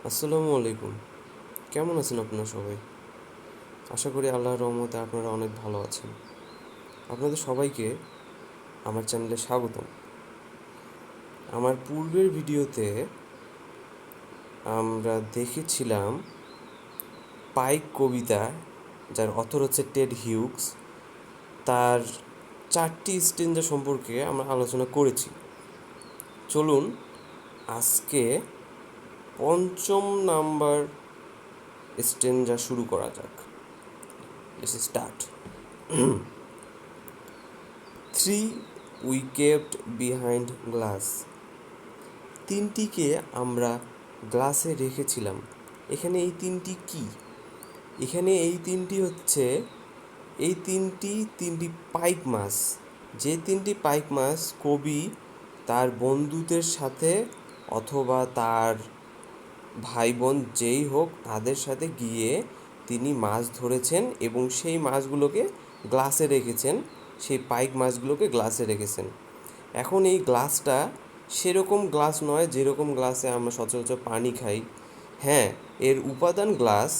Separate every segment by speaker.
Speaker 1: আসসালামু আলাইকুম। কেমন আছেন আপনারা সবাই? আশা করি আল্লাহর রহমতে আপনারা অনেক ভালো আছেন। আপনাদের সবাইকে আমার চ্যানেলে স্বাগতম। আমার পূর্বের ভিডিওতে আমরা দেখেছিলাম পাইক কবিতা, যার অথর হচ্ছে টেড হিউগস, তার 4টি স্টেঞ্জা সম্পর্কে আমরা আলোচনা করেছি। চলুন আজকে 5ম নাম্বার স্টেঞ্জা শুরু করা যাক। Let's start. Three we kept behind glass. তিনটিকে আমরা গ্লাসে রেখেছিলাম। এখানে এই তিনটি কি? এখানে এই তিনটি হচ্ছে তিনটি পাইক মাছ। যে তিনটি পাইক মাছ কবি তার বন্ধুদের সাথে অথবা তার ভাই বোন যেই হোক তাদের সাথে গিয়ে তিনি মাছ ধরেছেন এবং সেই মাছগুলোকে গ্লাসে রেখেছেন। সেই পাইক মাছগুলোকে গ্লাসে রেখেছেন। এখন এই গ্লাসটা সেরকম গ্লাস নয় যেরকম গ্লাসে আমরা সচরাচর পানি খাই। হ্যাঁ, এর উপাদান গ্লাস,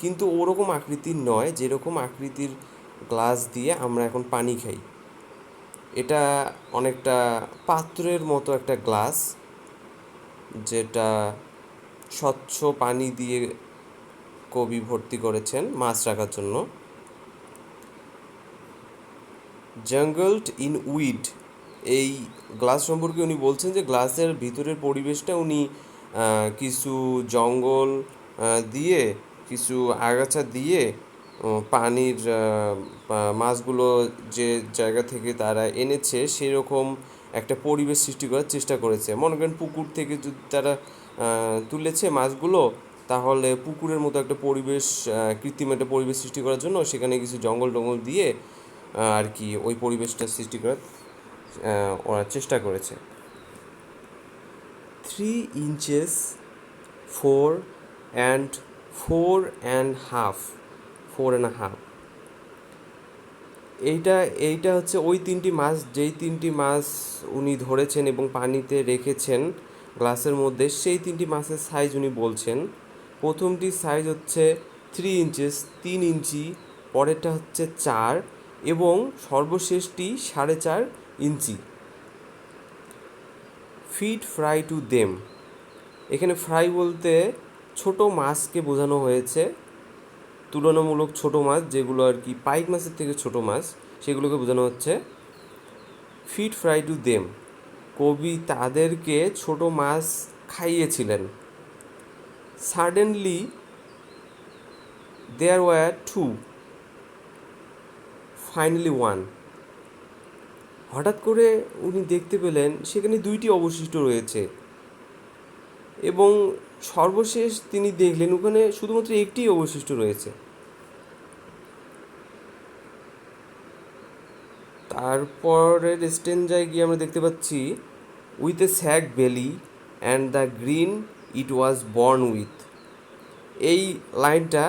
Speaker 1: কিন্তু ওরকম আকৃতির নয় যেরকম আকৃতির গ্লাস দিয়ে আমরা এখন পানি খাই। এটা অনেকটা পাত্রের মতো একটা গ্লাস, যেটা স্বচ্ছ পানি দিয়ে কবি ভর্তি করেছেন মাছ রাখার জন্য। জাঙ্গলড ইন উইড, এই গ্লাস সম্পর্কে উনি বলছেন যে গ্লাসের ভিতরের পরিবেশটা উনি কিছু জঙ্গল দিয়ে, কিছু আগাছা দিয়ে পানির মাছগুলো যে জায়গা থেকে তারা এনেছে সেরকম একটা পরিবেশ সৃষ্টি করার চেষ্টা করেছে। মনে করেন পুকুর থেকে যদি তারা তুলেছে মাছগুলো, তাহলে পুকুরের মতো একটা পরিবেশ, কৃত্রিম একটা পরিবেশ সৃষ্টি করার জন্য সেখানে কিছু জঙ্গল টঙ্গল দিয়ে আর কি ওই পরিবেশটা সৃষ্টি করার ওরা চেষ্টা করেছে। 3 inches 4 and 4.5, 4.5, এইটা হচ্ছে ওই তিনটি মাছ, যেই তিনটি মাছ উনি ধরেছেন এবং পানিতে রেখেছেন গ্লাসের মধ্যে, সেই তিনটি মাছের সাইজ উনি বলছেন। প্রথমটির সাইজ হচ্ছে 3 inches, 3 ইঞ্চি, পরেরটা হচ্ছে 4, এবং সর্বশেষটি 4.5 ইঞ্চি। ফিড ফ্রাই টু দেম, এখানে ফ্রাই বলতে ছোট মাছকে বোঝানো হয়েছে, তুলনামূলক ছোট মাছ যেগুলো আর কি পাইক মাছের থেকে ছোট মাছ, সেগুলোকে বোঝানো হচ্ছে। ফিড ফ্রাই টু দেম, কবি তাদেরকে ছোট মাছ খাইয়েছিলেন। Suddenly there were two, finally one, হঠাৎ করে উনি দেখতে পেলেন সেখানে দুইটি অবশিষ্ট রয়েছে, এবং সর্বশেষ তিনি দেখলেন ওখানে শুধুমাত্র একটি অবশিষ্ট রয়েছে। তারপরের স্টেঞ্জায় গিয়ে আমরা দেখতে পাচ্ছি, উইথ এ স্যাক বেলি and the green it was born with. এই লাইনটা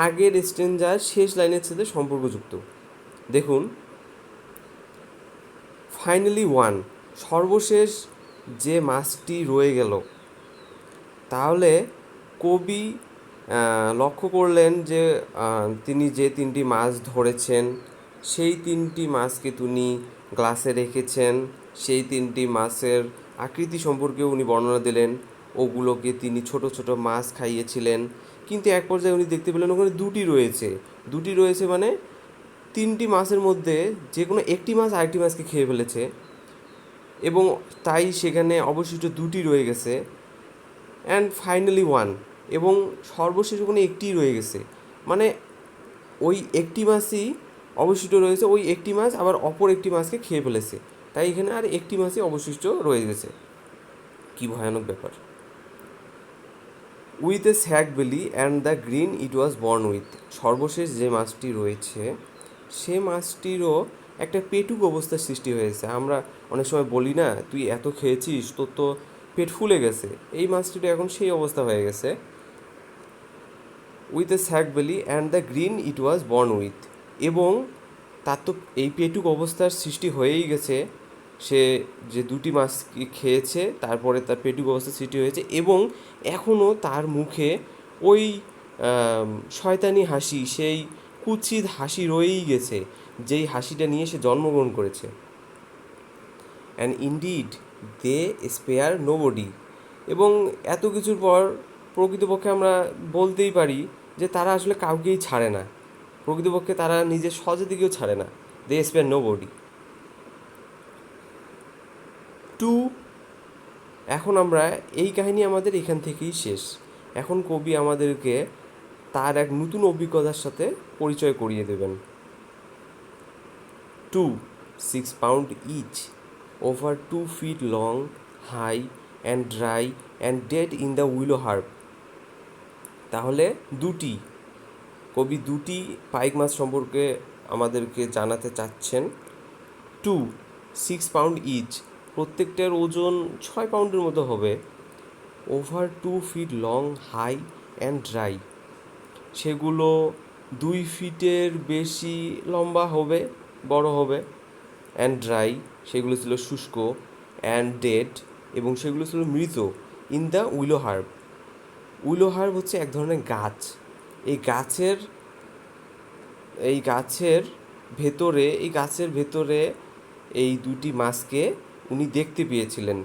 Speaker 1: আগের স্টেঞ্জার শেষ লাইনের সাথে সম্পর্কযুক্ত। দেখুন, ফাইনালি ওয়ান, সর্বশেষ যে মাছটি রয়ে গেল। তাহলে কবি লক্ষ্য করলেন যে তিনি যে তিনটি মাছ ধরেছেন সেই তিনটি মাছকে তিনি গ্লাসে রেখেছেন। সেই তিনটি মাছের আকৃতি সম্পর্কে উনি বর্ণনা দিলেন। ওগুলোকে তিনি ছোট ছোট মাছ খাইয়েছিলেন, কিন্তু এক পর্যায়ে উনি দেখতে পেলেন ওখানে দুটি রয়েছে মানে তিনটি মাছের মধ্যে যে কোনো একটি মাছ আরেকটি মাছকে খেয়ে ফেলেছে, এবং তাই সেখানে অবশিষ্ট দুটি রয়ে গেছে। অ্যান্ড ফাইনালি ওয়ান, এবং সর্বশেষ ওখানে একটিই রয়ে গেছে, মানে ওই একটি মাছই অবশিষ্ট রয়েছে, ওই একটি মাছ আবার অপর একটি মাছকে খেয়ে ফেলেছে, তাই এখানে আর একটি মাছই অবশিষ্ট রয়ে গেছে। কি ভয়ানক ব্যাপার! উইথ এ স্যাক বেলি and the green it was born with, সর্বশেষ যে মাছটি রয়েছে সে মাছটিরও একটা পেটুক অবস্থার সৃষ্টি হয়েছে। আমরা অনেক সময় বলি না, তুই এত খেয়েছিস, তোর তো পেট ফুলে গেছে, এই মাছটিরও এখন সেই অবস্থা হয়ে গেছে। উইথ এ স্যাক বেলি and the green it was born with, এবং তার তো এই পেটুক অবস্থার সৃষ্টি হয়েই গেছে, সে যে দুটি মাছ খেয়েছে তারপরে তার পেটুক অবস্থা সৃষ্টি হয়েছে এবং এখনও তার মুখে ওই শয়তানি হাসি, সেই কুৎসিত হাসি রয়েই গেছে, যেই হাসিটা নিয়ে সে জন্মগ্রহণ করেছে। And indeed they spare nobody. এবং এত কিছুর পর প্রকৃতপক্ষে আমরা বলতেই পারি যে তারা আসলে কাউকেই ছাড়ে না, প্রকৃতপক্ষে তারা নিজের স্বজাতিকেও ছাড়ে না। দে স্পেয়ার নোবডি। টু, এখন আমরা এই কাহিনী আমাদের এখান থেকেই শেষ। এখন কবি আমাদেরকে তার এক নতুন অভিজ্ঞতার সাথে পরিচয় করিয়ে দেবেন। 2 6 pound each, over 2 feet long, high and dry and dead in the willow herb. তাহলে দুটি, কবি দুটি পাইক মাছ সম্পর্কে আমাদেরকে জানাতে চাচ্ছেন। 2 6 pound ইচ, প্রত্যেকটার ওজন 6 পাউন্ডের মতো হবে। Over 2 feet long, high and dry, সেগুলো 2 ফিটের বেশি লম্বা হবে, বড় হবে। অ্যান্ড ড্রাই, সেগুলো ছিল শুষ্ক। অ্যান্ড ডেড, এবং সেগুলো ছিল মৃত। ইন দ্য উইলো হার্ব, উইলো হার্ব হচ্ছে এক ধরনের গাছ। এই গাছের এই গাছের ভেতরে এই দুটি মাছকে উনি দেখতে পেয়েছিলেন।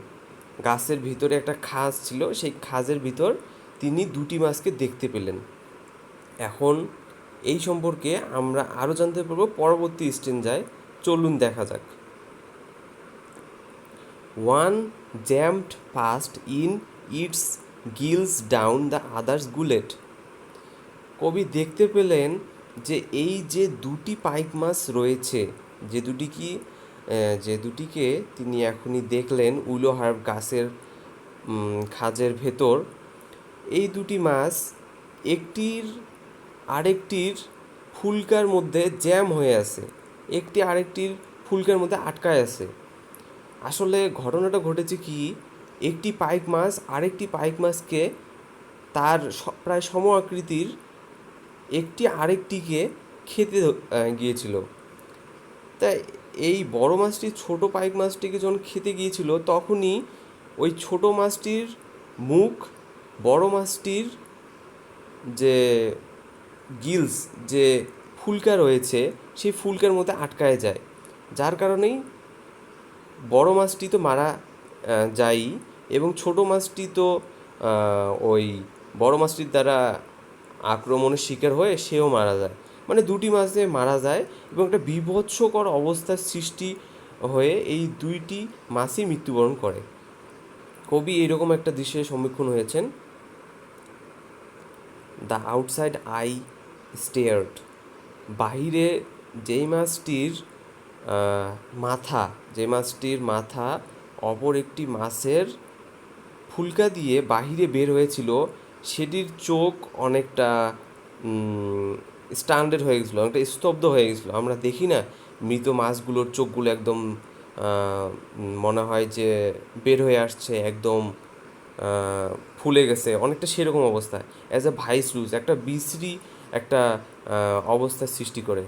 Speaker 1: গাছের ভিতরে একটা খাঁজ ছিল, সেই খাঁজের ভিতর তিনি দুটি মাছকে দেখতে পেলেন। এখন এই সম্পর্কে আমরা আরও জানতে পারবো পরবর্তী স্টেঞ্জায়। চলুন দেখা যাক। One jammed fast in its gills down the others gullet. কবি দেখতে পেলেন যে এই যে দুটি পাইক মাছ রয়েছে, যে দুটিকে তিনি এখনই দেখলেন উইলো হার্ব গাছের খাঁজের ভেতর, এই দুটি মাছ একটির আরেকটির ফুলকার মধ্যে জ্যাম হয়ে আছে, একটি আরেকটির ফুলকার মধ্যে আটকায় আছে। আসলে ঘটনাটা ঘটেছে কি, একটি পাইক মাছ আরেকটি পাইক মাছকে তার প্রায় সম আকৃতির একটি আরেকটিকে খেতে গিয়েছিল। তাই এই বড় মাছটি ছোট পাইক মাছটিকে যখন খেতে গিয়েছিল, তখনই ওই ছোট মাছটির মুখ বড় মাছটির যে গিলস, যে ফুলকা রয়েছে, সেই ফুলকার মধ্যে আটকায় যায়। যার কারণেই বড় মাছটি তো মারা যায়ই, এবং ছোট মাছটি তো ওই বড় মাছটির দ্বারা আক্রমণের শিকার হয়ে সেও মারা যায়। মানে দুটি মাছে মারা যায় এবং একটা বীভৎসকর অবস্থার সৃষ্টি হয়ে এই দুইটি মাছই মৃত্যুবরণ করে। কবি এইরকম একটা দৃশ্যের সম্মুখীন হয়েছেন। দ্য আউটসাইড আই স্টেয়ার্ড, বাহিরে যেই মাছটির মাথা অপর একটি মাছের ফুলকা দিয়ে বাহিরে বের হয়েছিল, সেটির চোখ অনেকটা স্ট্যান্ডার্ড হয়ে গেছিলো, অনেকটা স্তব্ধ হয়ে গেছিলো। আমরা দেখি না মৃত মাছগুলোর চোখগুলো একদম মনে হয় যে বের হয়ে আসছে, একদম ফুলে গেছে, অনেকটা সেরকম অবস্থা। অ্যাজ এ ভাইস রুজ, একটা বিশ্রী একটা অবস্থার সৃষ্টি করে।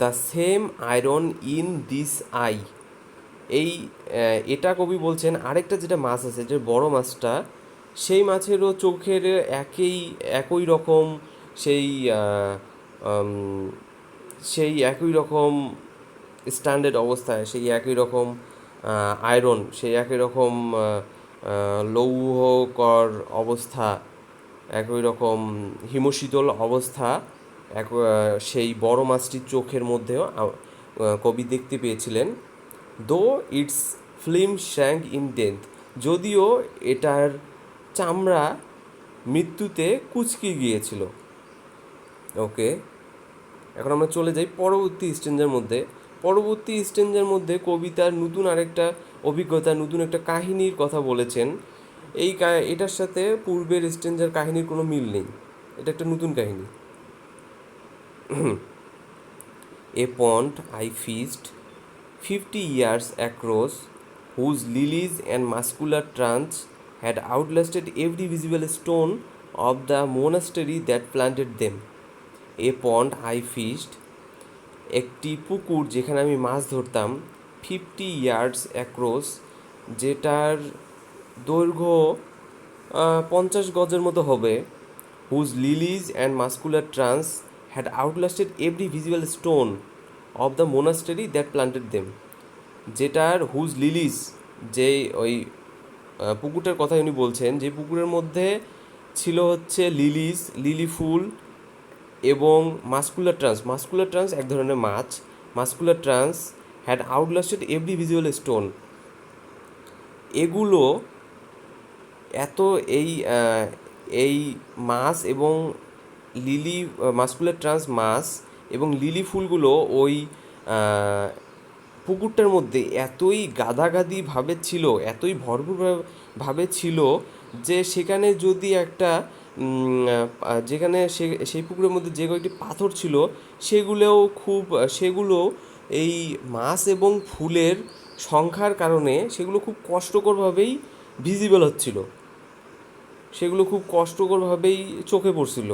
Speaker 1: The same iron in this I, এটা কবি বলছেন আরেকটা যেটা মাছ আছে, যে বড় মাছটা, সেই মাছেরও চোখের একই রকম সেই সেই একই রকম স্ট্যান্ডার্ড অবস্থায়, সেই একই রকম আয়রন, সেই একই রকম লৌহকর অবস্থা, একই রকম হিমশীতল অবস্থা সেই বড় মাছটির চোখের মধ্যেও কবি দেখতে পেয়েছিলেন। Though its film shrank in death, যদিও এটার চামড়া মৃত্যুতে কুঁচকে গিয়েছিল। ওকে, এখন আমরা চলে যাই পরবর্তী স্টেঞ্জার মধ্যে কবিতার নতুন আরেকটা অভিজ্ঞতা, নতুন একটা কাহিনীর কথা বলেছেন। এটার সাথে পূর্বের স্টেঞ্জার কাহিনীর কোনো মিল নেই, এটা একটা নতুন কাহিনী। এ পন্ড I feast 50 years across, whose lilies and muscular trunks had outlasted every visible stone of the monastery that planted them. A pond I fished, একটি পুকুর যেখানে আমি মাছ ধরতাম 50 ইয়ার্ডস অ্যাক্রস, যেটার দৈর্ঘ্য 50 গজের মতো হবে, whose lilies and muscular tench had outlasted every visible stone of the monastery that planted them. যেটার হুজ লিলিজ, যেই ওই পুকুরটার কথা উনি বলছেন, যে পুকুরের মধ্যে ছিল হচ্ছে লিলিজ, লিলি ফুল, এবং মাস্কুলার ট্রান্স এক ধরনের মাছ। Muscular tench had outlasted every visual stone. এগুলো এত এই এই মাছ এবং লিলি, মাস্কুলার ট্রান্স মাছ এবং লিলি ফুলগুলো ওই পুকুরটার মধ্যে এতই গাদাগাদি ভাবে ছিল, এতই ভরপুর ভাবে ছিল, যে সেখানে যদি একটা যেখানে সেই পুকুরের মধ্যে যে কয়েকটি পাথর ছিল সেগুলো এই মাছ এবং ফুলের সংখ্যার কারণে সেগুলো খুব কষ্টকরভাবেই ভিজিবল হচ্ছিল, সেগুলো খুব কষ্টকরভাবেই চোখে পড়ছিল।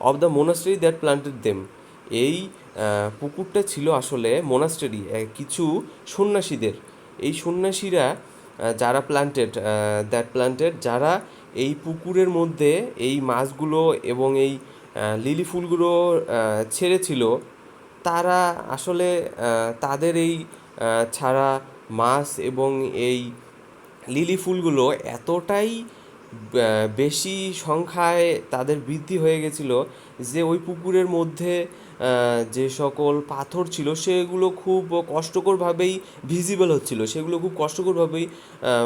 Speaker 1: Of the monastery that planted them. এই পুকুরটা ছিল আসলে মোনাস্টারি, কিছু সন্ন্যাসীদের। এই সন্ন্যাসীরা যারা যারা এই পুকুরের মধ্যে এই মাছগুলো এবং এই লিলি ফুলগুলো ছেড়েছিল, তারা আসলে তাদের এই ছাড়া মাছ এবং এই লিলি ফুলগুলো এতটাই বেশি সংখ্যায় তাদের বৃদ্ধি হয়ে গেছিল যে ওই পুকুরের মধ্যে যে সকল পাথর ছিল সেগুলো খুব কষ্টকরভাবেই ভিজিবল হচ্ছিল, সেগুলো খুব কষ্টকরভাবেই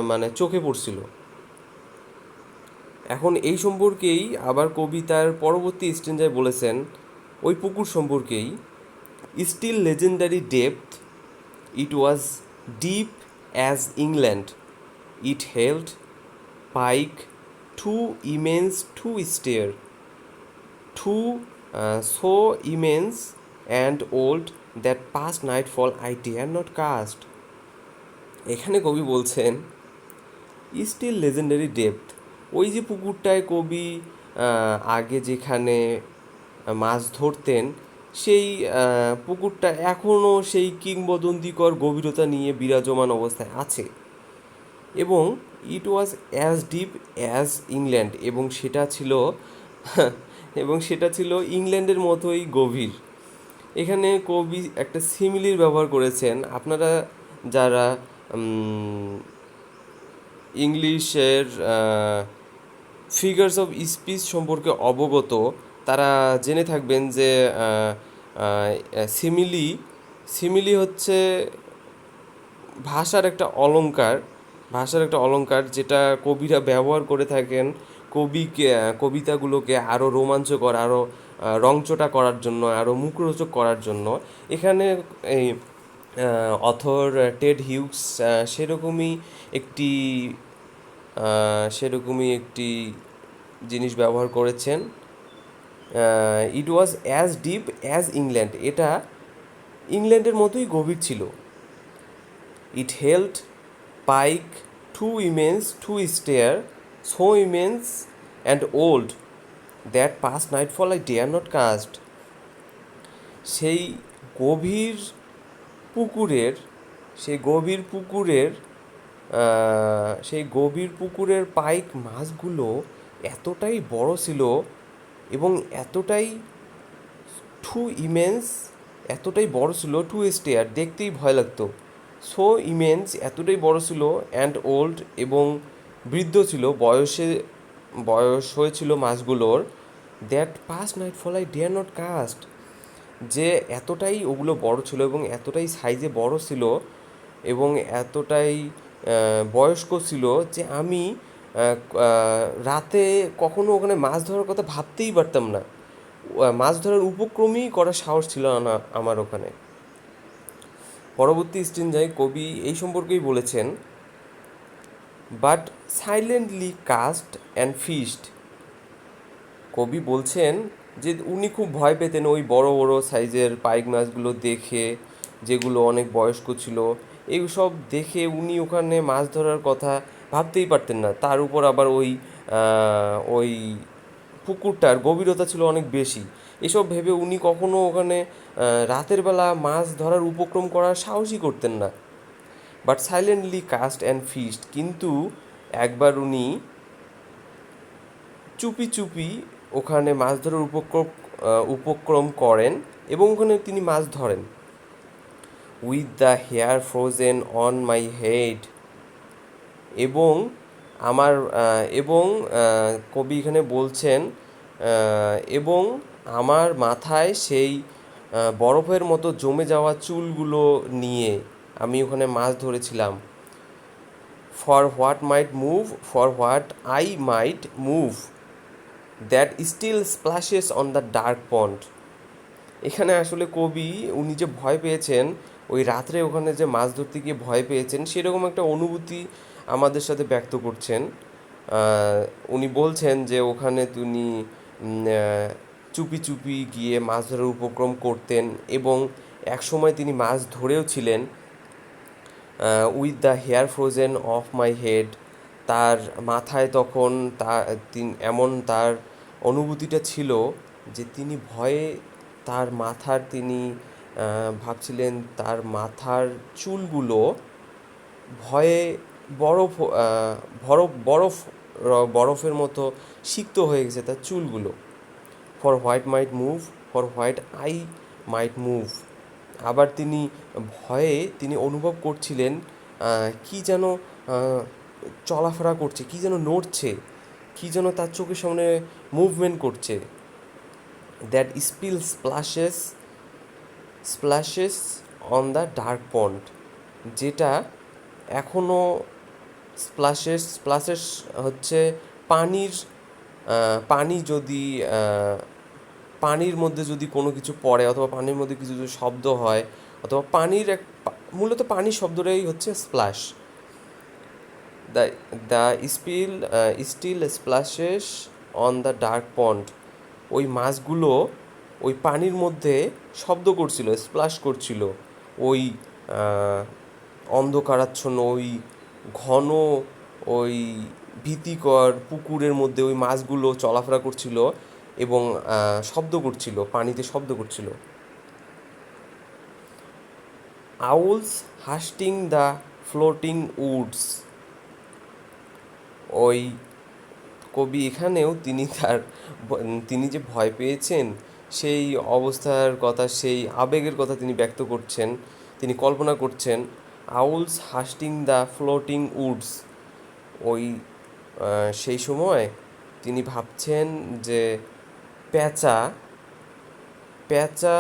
Speaker 1: মানে চোখে পড়ছিল। এখন এই সম্পর্কেই আবার কবিতার পরবর্তী স্ট্যান্জায় বলেছেন ওই পুকুর সম্পর্কেই, still legendary depth, it was deep as England, it held pike too immense to stare, to so immense and old that past nightfall I dare not cast. এখানে কবি বলছেন স্টিল লেজেন্ডারি ডেপথ, ওই যে পুকুরটায় কবি আগে যেখানে মাছ ধরতেন সেই পুকুরটা এখনও সেই কিংবদন্তিকর গভীরতা নিয়ে বিরাজমান অবস্থায় আছে, এবং it was as deep as England, এবং সেটা ছিল ইংল্যান্ডের মতোই গভীর। এখানে কবি একটা সিমিলির ব্যবহার করেছেন। আপনারা যারা ইংলিশের ফিগার্স অফ স্পিচ সম্পর্কে অবগত তারা জেনে থাকবেন যে সিমিলি সিমিলি হচ্ছে ভাষার একটা অলংকার যেটা কবিরা ব্যবহার করে থাকেন কবিতাগুলোকে আরও রোমাঞ্চকর, আরও রংচটা করার জন্য, আরও মুখরোচক করার জন্য। এখানে এই অথর টেড হিউজ একটি সেরকমই একটি জিনিস ব্যবহার করেছেন। It was as deep as England, এটা ইংল্যান্ডের মতোই গভীর ছিল। It held pike too immense to stir, so immense and old that past nightfall I dare not cast. সেই গভীর পুকুরের সেই গভীর পুকুরের সেই গভীর পুকুরের পাইক মাছগুলো এতটাই বড় ছিল এবং এতটাই বড় ছিল টু স্টেয়ার, দেখতেই ভয় লাগতো। সো ইমেন্স, এতটাই বড় ছিল, অ্যান্ড ওল্ড, এবং বৃদ্ধ ছিল, বয়স হয়েছিল মাছগুলোর, that past nightfall I dare not cast, যে এতটাই ওগুলো বড় ছিল এবং এতটাই সাইজে বড় ছিল এবং এতটাই বয়স্ক ছিল যে আমি রাতে কখনো ওখানে মাছ ধরার কথা ভাবতেই পারতাম না, মাছ ধরার উপক্রমই করার সাহস ছিল না আমার ওখানে। পরবর্তী স্ট্যান্জায় কবি এই সম্পর্কেই বলেছেন, but silently cast and fished. কবি বলছেন যে উনি খুব ভয় পেতেন ওই বড় বড় সাইজের পাইক মাছগুলো দেখে, যেগুলো অনেক বয়স্ক ছিল। এইসব দেখে উনি ওখানে মাছ ধরার কথা ভাবতেই পারতেন না। তার উপর আবার ওই পুকুরটার গভীরতা ছিল অনেক বেশি। এসব ভেবে উনি কখনো ওখানে রাতের বেলা মাছ ধরার উপক্রম করার সাহসই করতেন না। But silently cast and fished, কিন্তু একবার উনি চুপি চুপি ওখানে মাছ ধরার উপক্রম করেন এবং ওখানে তিনি মাছ ধরেন। With the hair frozen on my head, এবং আমার এবং কবি এখানে বলছেন এবং আমার মাথায় সেই বরফের মতো জমে যাওয়া চুলগুলো নিয়ে আমি ওখানে মাছ ধরেছিলাম। For what I might move that still splashes on the dark pond. এখানে আসলে কবি উনি যে ভয় পেয়েছেন, ওই রাত্রে ওখানে যে মাছ ধরতে গিয়ে ভয় পেয়েছেন, সেরকম একটা অনুভূতি আমাদের সাথে ব্যক্ত করছেন। উনি বলছেন যে ওখানে তিনি চুপি চুপি গিয়ে মাছ ধরার উপক্রম করতেন এবং একসময় তিনি মাছ ধরেও ছিলেন। With the hair frozen of my head, তার মাথায় তখন তার অনুভূতিটা ছিল যে তিনি ভয়ে তিনি ভাবছিলেন তার মাথার চুলগুলো ভয়ে বরফ বরফ বরফ বরফের মতো সিক্ত হয়ে গেছে তার চুলগুলো। For what might move, for what I might move. আবার তিনি অনুভব করছিলেন কি যেন চলাফেরা করছে, কি যেন নড়ছে, কি যেন তার চোখের সামনে মুভমেন্ট করছে। দ্যাট স্প্ল্যাশেস অন দ্য ডার্ক পন্ড, যেটা এখনও স্প্ল্যাশেস হচ্ছে পানির পানি যদি পানির মধ্যে যদি কোনো কিছু পড়ে অথবা পানির মধ্যে কিছু যদি শব্দ হয় অথবা মূলত পানির শব্দটাই হচ্ছে splash. The the still splashes on the dark pond. ওই মাছগুলো ওই পানির মধ্যে শব্দ করছিল, স্প্ল্যাশ করছিল। ওই অন্ধকারাচ্ছন্ন ওই ঘন ওই ভীতিকর পুকুরের মধ্যে ওই মাছগুলো চলাফেরা করছিল এবং শব্দ করছিল, পানিতে শব্দ করছিল। আউলস হাস্টিং দ্য ফ্লোটিং উডস। ওই কবি এখানেও তিনি যে ভয় পেয়েছেন সেই অবস্থার কথা, সেই আবেগের কথা তিনি ব্যক্ত করছেন, তিনি কল্পনা করছেন। আউলস হাস্টিং দ্য ফ্লোটিং উডস, ওই সেই সময় তিনি ভাবছেন যে পেঁচা পেঁচা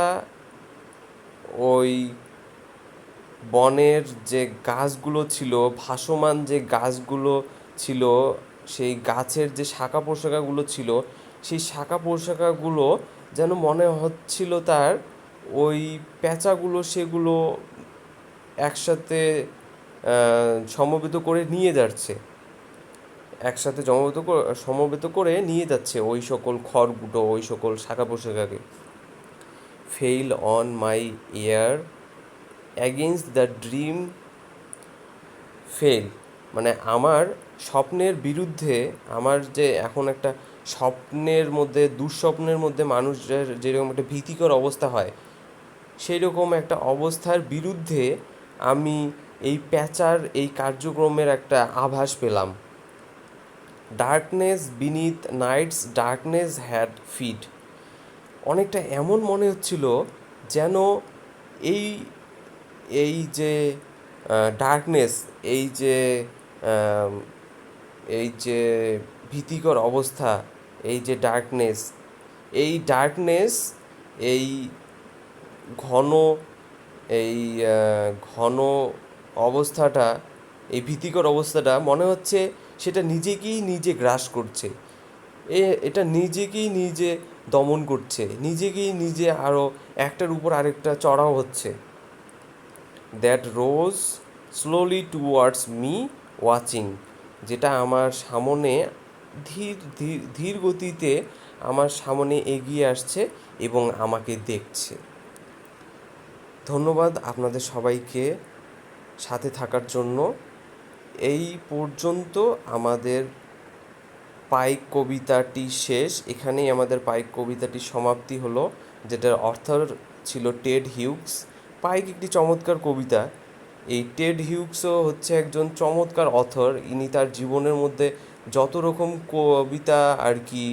Speaker 1: ওই বনের যে গাছগুলো ছিল, ভাসমান যে গাছগুলো ছিল, সেই গাছের যে শাখা প্রশাখাগুলো ছিল, সেই শাখা প্রশাখাগুলো যেন মনে হচ্ছিল তার ওই পেঁচাগুলো সেগুলো একসাথে সমবেত করে নিয়ে যাচ্ছে, একসাথে সমবেত করে নিয়ে যাচ্ছে ওই সকল খড়গুলো, ওই সকল শাখা প্রশাখাকে। Frail on my ear against the dream fell, মানে আমার স্বপ্নের বিরুদ্ধে, আমার যে এখন একটা স্বপ্নের মধ্যে, দুঃস্বপ্নের মধ্যে মানুষের যেরকম একটা ভীতিকর অবস্থা হয়, সেই রকম একটা অবস্থার বিরুদ্ধে আমি এই প্যাঁচার এই কার্যক্রমের একটা আভাস পেলাম। Darkness beneath night's darkness had fit, অনেকটা এমন মনে হচ্ছিল যেন এই এই যে ডার্কনেস, এই যে এই যে ভীতিকর অবস্থা, এই ডার্কনেস এই ঘন এই ঘন অবস্থাটা, এই ভীতিকর অবস্থাটা মনে হচ্ছে সেটা নিজেকেই নিজে গ্রাস করছে, এটা নিজেকেই নিজে দমন করছে, নিজেকেই নিজে আরও একটার উপর আরেকটা চড়াও হচ্ছে। That rose slowly towards me watching, যেটা আমার সামনে ধীর গতিতে আমার সামনে এগিয়ে আসছে এবং আমাকে দেখছে। ধন্যবাদ আপনাদের সবাইকে সাথে থাকার জন্য। এই পর্যন্ত আমাদের পাইক কবিতাটি শেষ, এখানেই আমাদের পাইক কবিতাটির সমাপ্তি হলো, যেটার অথর ছিল টেড হিউগস। পাইক একটি চমৎকার কবিতা। এই টেড হিউগসও হচ্ছে একজন চমৎকার অথর। ইনি তার জীবনের মধ্যে যত রকম কবিতা আর কি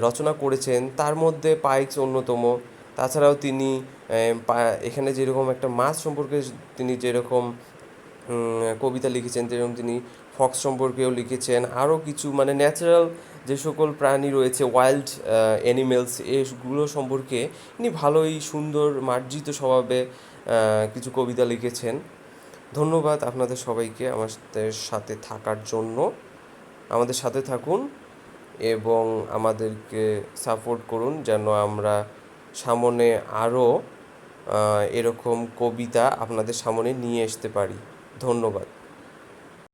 Speaker 1: রচনা করেছেন, তার মধ্যে পাইকস অন্যতম। তাছাড়াও তিনি এখানে যেরকম একটা মাছ সম্পর্কে তিনি যেরকম কবিতা লিখেছেন, যেরকম তিনি ফক্স সম্পর্কেও লিখেছেন, আরও কিছু মানে ন্যাচারাল যে সকল প্রাণী রয়েছে, ওয়াইল্ড অ্যানিমেলস, এগুলো সম্পর্কে ইনি ভালোই সুন্দর মার্জিত স্বভাবে কিছু কবিতা লিখেছেন। ধন্যবাদ আপনাদের সবাইকে আমাদের সাথে থাকার জন্য। আমাদের সাথে থাকুন এবং আমাদেরকে সাপোর্ট করুন, যেন আমরা সামনে আরও এরকম কবিতা আপনাদের সামনে নিয়ে আসতে পারি। ধন্যবাদ।